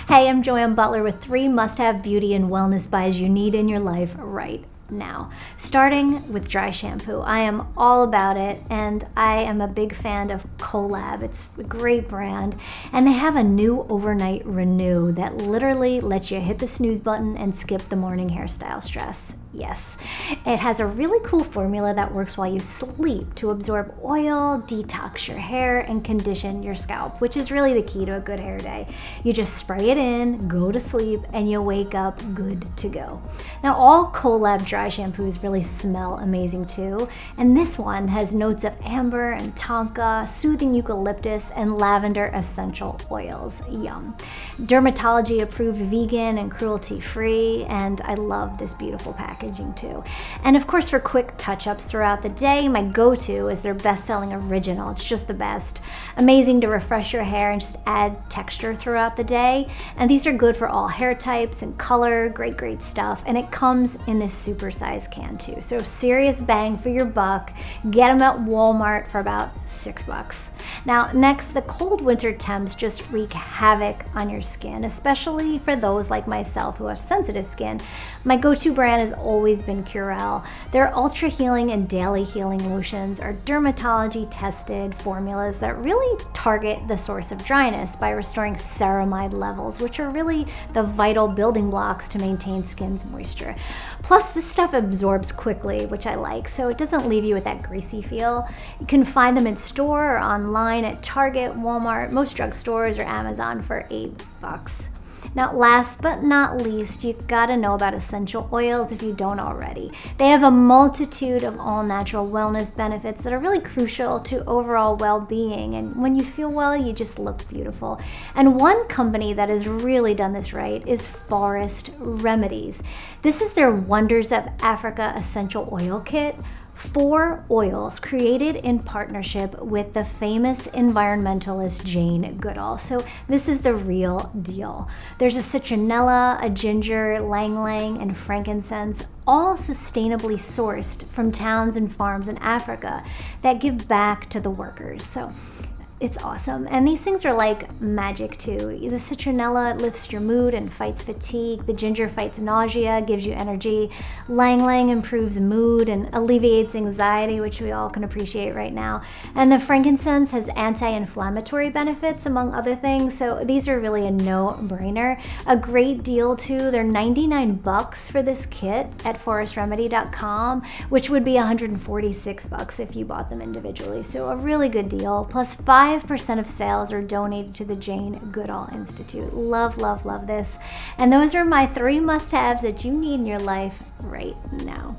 Hey, I'm Joanne Butler with 3 must-have beauty and wellness buys you need in your life right now. Starting with dry shampoo. I am all about it, and I am a big fan of Colab. It's a great brand, and they have a new overnight renew that literally lets you hit the snooze button and skip the morning hairstyle stress. Yes, it has a really cool formula that works while you sleep to absorb oil, detox your hair, and condition your scalp, which is really the key to a good hair day. You just spray it in, go to sleep, and you wake up good to go. Now, all Colab dry shampoos really smell amazing too, and this one has notes of amber and tonka, soothing eucalyptus, and lavender essential oils. Yum. Dermatology approved, vegan and cruelty free, and I love this beautiful packaging too. And of course, for quick touch-ups throughout the day, my go-to is their best-selling original. It's just the best. Amazing to refresh your hair and just add texture throughout the day. And these are good for all hair types and color. Great stuff. And it comes in this super size can too. So serious bang for your buck. Get them at Walmart for about $6. Now, next, the cold winter temps just wreak havoc on your skin, especially for those like myself who have sensitive skin. My go-to brand has always been Curel. Their ultra healing and daily healing lotions are dermatology tested formulas that really target the source of dryness by restoring ceramide levels, which are really the vital building blocks to maintain skin's moisture. Plus, this stuff absorbs quickly, which I like, so it doesn't leave you with that greasy feel. You can find them in store or online at Target, Walmart, most drugstores, or Amazon for $8. Now, last but not least, you gotta know about essential oils if you don't already. They have a multitude of all-natural wellness benefits that are really crucial to overall well-being, and when you feel well, you just look beautiful. And one company that has really done this right is Forest Remedies. This is their Wonders of Africa Essential Oil Kit. 4 oils created in partnership with the famous environmentalist Jane Goodall. So this is the real deal. There's a citronella, a ginger, lang-lang, and frankincense, all sustainably sourced from towns and farms in Africa that give back to the workers. So it's awesome. And these things are like magic too. The citronella lifts your mood and fights fatigue. The ginger fights nausea, gives you energy. Lang-lang improves mood and alleviates anxiety, which we all can appreciate right now. And the frankincense has anti-inflammatory benefits, among other things. So these are really a no-brainer. A great deal too. They're $99 for this kit at forestremedy.com, which would be $146 if you bought them individually. So a really good deal. Plus 5% of sales are donated to the Jane Goodall Institute. Love this. And those are my 3 must-haves that you need in your life right now.